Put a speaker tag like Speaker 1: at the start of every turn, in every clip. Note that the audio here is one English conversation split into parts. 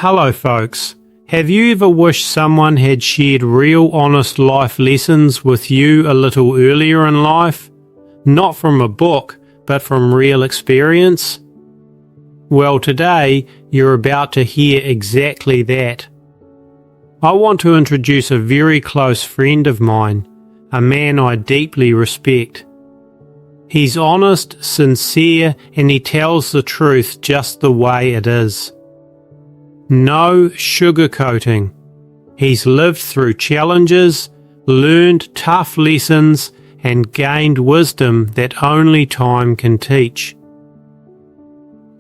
Speaker 1: Hello folks, have you ever wished someone had shared real honest life lessons with you a little earlier in life? Not from a book, but from real experience? Well, today you're about to hear exactly that. I want to introduce a very close friend of mine, a man I deeply respect. He's honest, sincere, and he tells the truth just the way it is. No sugarcoating. He's lived through challenges, learned tough lessons, and gained wisdom that only time can teach.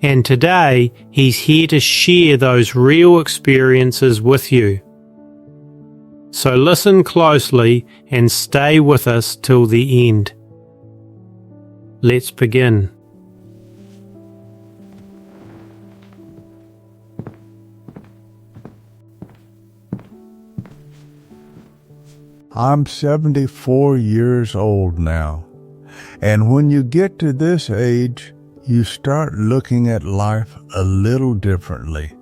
Speaker 1: And today, he's here to share those real experiences with you. So listen closely and stay with us till the end. Let's begin.
Speaker 2: I'm 74 years old now, and when you get to this age, you start looking at life a little differently,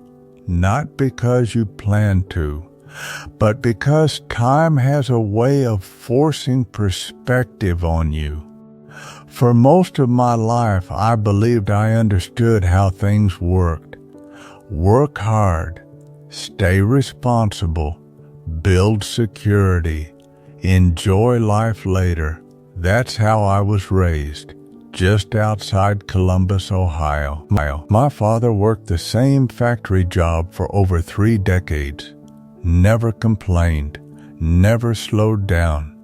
Speaker 2: not because you plan to, but because time has a way of forcing perspective on you. For most of my life, I believed I understood how things worked. Work hard, stay responsible, build security, enjoy life later. That's how I was raised, just outside Columbus, Ohio. My father worked the same factory job for over 3 decades, never complained, never slowed down.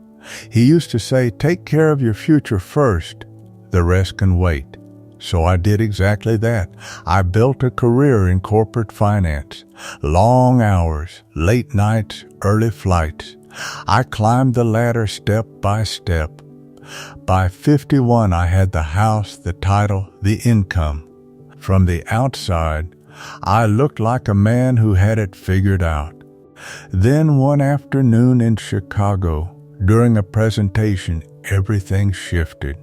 Speaker 2: He used to say, "Take care of your future first, the rest can wait." So I did exactly that. I built a career in corporate finance, long hours, late nights, early flights. I climbed the ladder step by step. By 51, I had the house, the title, the income. From the outside, I looked like a man who had it figured out. Then one afternoon in Chicago, during a presentation, everything shifted.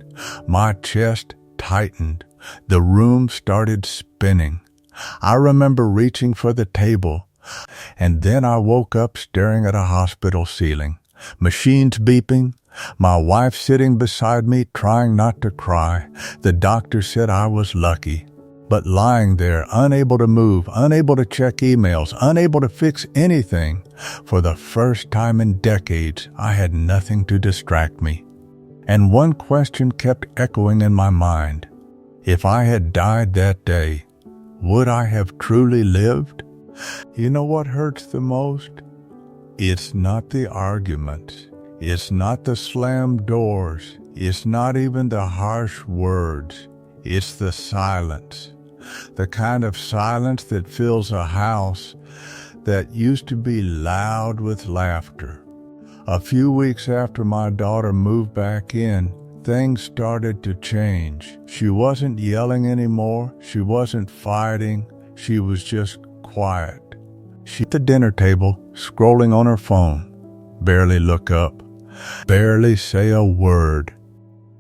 Speaker 2: My chest tightened. The room started spinning. I remember reaching for the table, and then I woke up staring at a hospital ceiling. Machines beeping, my wife sitting beside me trying not to cry. The doctor said I was lucky. But lying there, unable to move, unable to check emails, unable to fix anything, for the first time in decades, I had nothing to distract me. And one question kept echoing in my mind. If I had died that day, would I have truly lived? You know what hurts the most? It's not the arguments. It's not the slammed doors. It's not even the harsh words. It's the silence. The kind of silence that fills a house that used to be loud with laughter. A few weeks after my daughter moved back in, things started to change. She wasn't yelling anymore. She wasn't fighting. She was just quiet. She at the dinner table, scrolling on her phone, barely look up, barely say a word.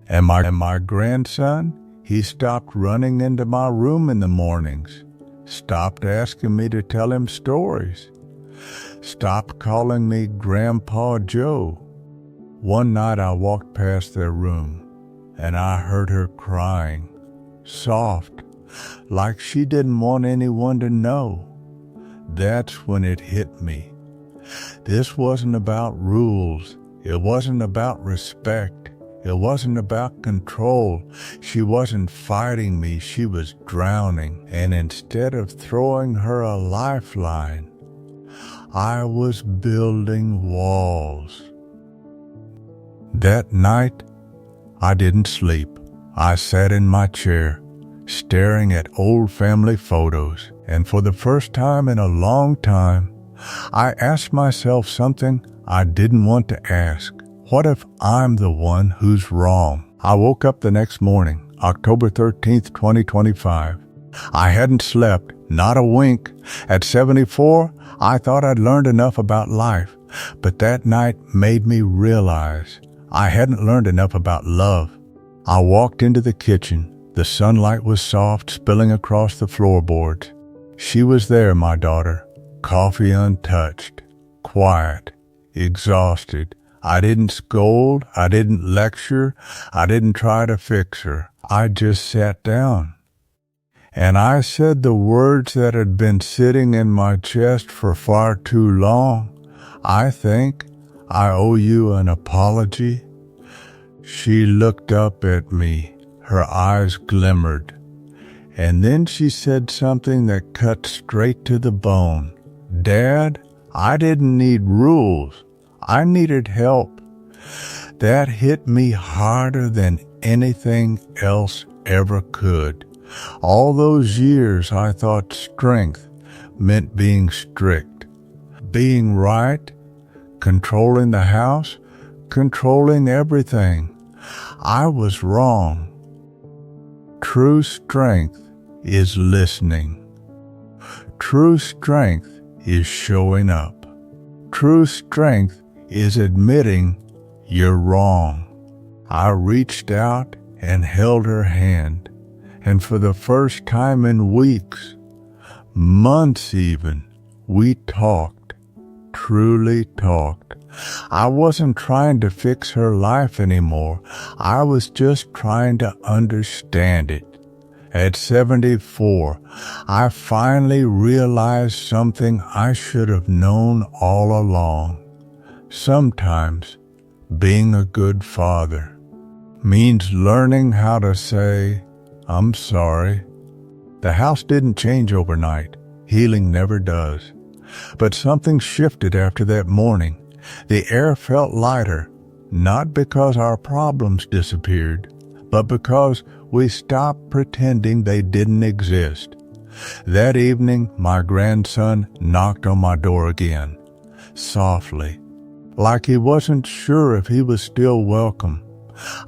Speaker 2: And my grandson, he stopped running into my room in the mornings, stopped asking me to tell him stories, stopped calling me Grandpa Joe. One night I walked past their room, and I heard her crying, soft, like she didn't want anyone to know. That's when it hit me. This wasn't about rules. It wasn't about respect. It wasn't about control. She wasn't fighting me. She was drowning. And instead of throwing her a lifeline, I was building walls. That night, I didn't sleep. I sat in my chair, staring at old family photos, and for the first time in a long time, I asked myself something I didn't want to ask. What if I'm the one who's wrong? I woke up the next morning, October 13th, 2025. I hadn't slept, not a wink. At 74, I thought I'd learned enough about life, but that night made me realize I hadn't learned enough about love. I walked into the kitchen. The sunlight was soft, spilling across the floorboards. She was there, my daughter, coffee untouched, quiet, exhausted. I didn't scold, I didn't lecture, I didn't try to fix her. I just sat down. And I said the words that had been sitting in my chest for far too long. I think I owe you an apology. She looked up at me. Her eyes glimmered. And then she said something that cut straight to the bone. Dad, I didn't need rules. I needed help. That hit me harder than anything else ever could. All those years I thought strength meant being strict, being right, controlling the house, controlling everything. I was wrong. True strength is listening. True strength is showing up. True strength is admitting you're wrong. I reached out and held her hand, and for the first time in weeks, months even, we talked, truly talked. I wasn't trying to fix her life anymore. I was just trying to understand it. At 74, I finally realized something I should have known all along. Sometimes being a good father means learning how to say, I'm sorry. The house didn't change overnight. Healing never does. But something shifted after that morning. The air felt lighter, not because our problems disappeared, but because we stopped pretending they didn't exist. That evening, my grandson knocked on my door again, softly, like he wasn't sure if he was still welcome.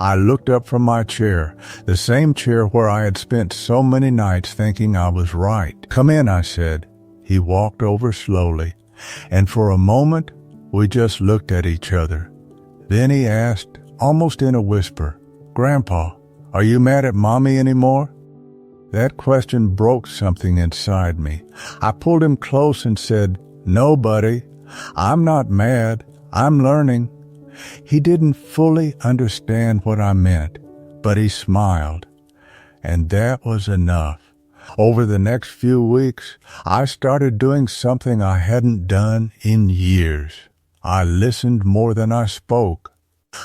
Speaker 2: I looked up from my chair, the same chair where I had spent so many nights thinking I was right. Come in, I said. He walked over slowly, and for a moment, we just looked at each other. Then he asked, almost in a whisper, Grandpa, are you mad at Mommy anymore? That question broke something inside me. I pulled him close and said, No, buddy, I'm not mad. I'm learning. He didn't fully understand what I meant, but he smiled. And that was enough. Over the next few weeks, I started doing something I hadn't done in years. I listened more than I spoke.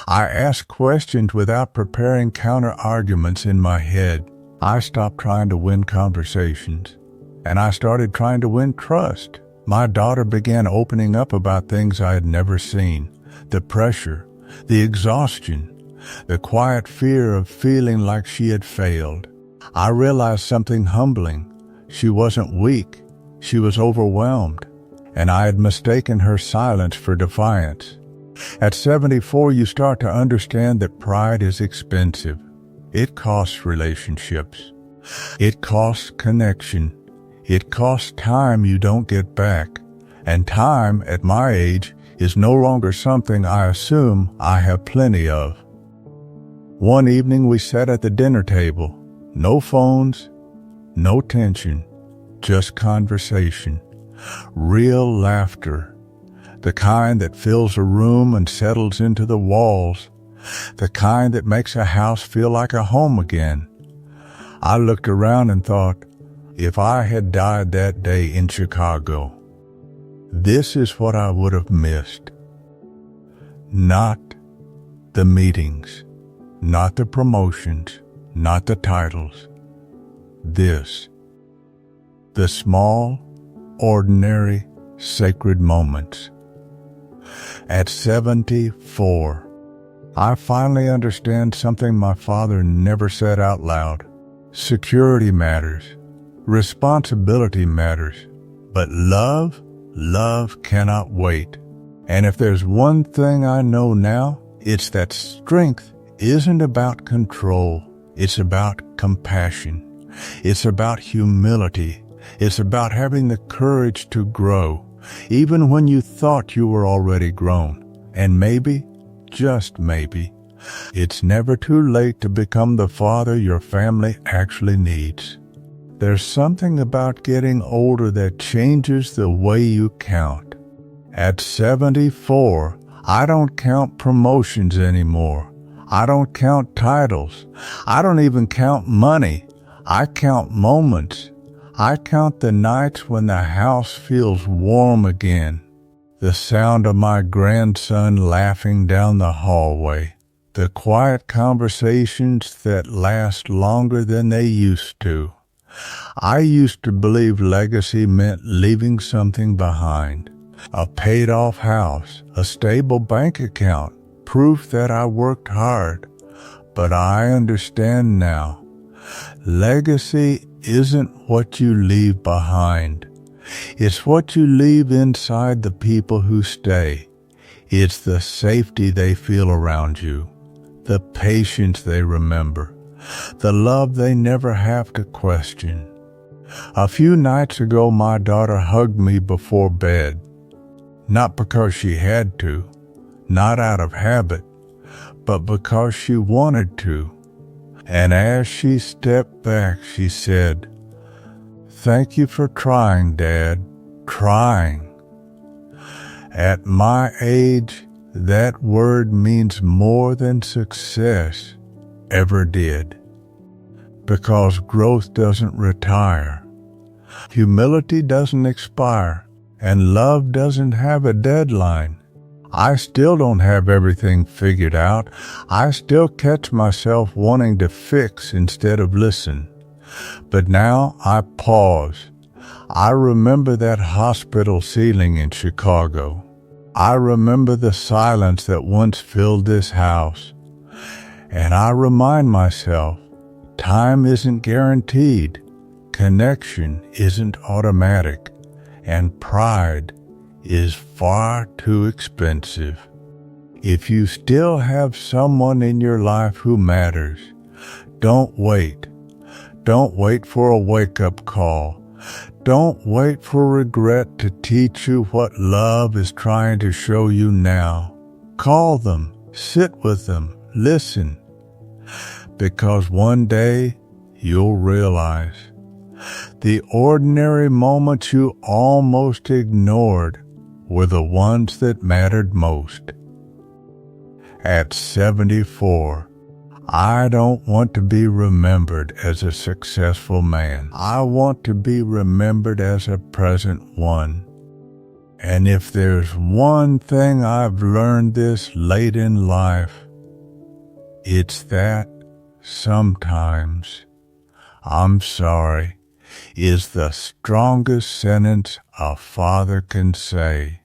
Speaker 2: I asked questions without preparing counter-arguments in my head. I stopped trying to win conversations, and I started trying to win trust. My daughter began opening up about things I had never seen. The pressure, the exhaustion, the quiet fear of feeling like she had failed. I realized something humbling. She wasn't weak. She was overwhelmed, and I had mistaken her silence for defiance. At 74, you start to understand that pride is expensive. It costs relationships. It costs connection. It costs time you don't get back. And time, at my age, is no longer something I assume I have plenty of. One evening we sat at the dinner table. No phones, no tension, just conversation. Real laughter. The kind that fills a room and settles into the walls. The kind that makes a house feel like a home again. I looked around and thought, if I had died that day in Chicago, this is what I would have missed. Not the meetings, not the promotions, not the titles. This, the small, ordinary, sacred moments. At 74, I finally understand something my father never said out loud. Security matters. Responsibility matters. But love cannot wait. And if there's one thing I know now, it's that strength isn't about control. It's about compassion. It's about humility. It's about having the courage to grow, even when you thought you were already grown. And maybe, just maybe, it's never too late to become the father your family actually needs. There's something about getting older that changes the way you count. At 74, I don't count promotions anymore. I don't count titles. I don't even count money. I count moments. I count the nights when the house feels warm again. The sound of my grandson laughing down the hallway. The quiet conversations that last longer than they used to. I used to believe legacy meant leaving something behind. A paid-off house, a stable bank account, proof that I worked hard. But I understand now. Legacy isn't what you leave behind. It's what you leave inside the people who stay. It's the safety they feel around you, the patience they remember, the love they never have to question. A few nights ago, my daughter hugged me before bed. Not because she had to, not out of habit, but because she wanted to. And as she stepped back, she said, "Thank you for trying, Dad, trying." At my age, that word means more than success ever did. Because growth doesn't retire, humility doesn't expire, and love doesn't have a deadline. I still don't have everything figured out. I still catch myself wanting to fix instead of listen. But now I pause. I remember that hospital ceiling in Chicago. I remember the silence that once filled this house. And I remind myself, time isn't guaranteed, connection isn't automatic, and pride is far too expensive. If you still have someone in your life who matters, don't wait. Don't wait for a wake-up call. Don't wait for regret to teach you what love is trying to show you now. Call them, sit with them, listen. Because one day you'll realize the ordinary moments you almost ignored were the ones that mattered most. At 74, I don't want to be remembered as a successful man. I want to be remembered as a present one. And if there's one thing I've learned this late in life, it's that sometimes "I'm sorry" is the strongest sentence a father can say.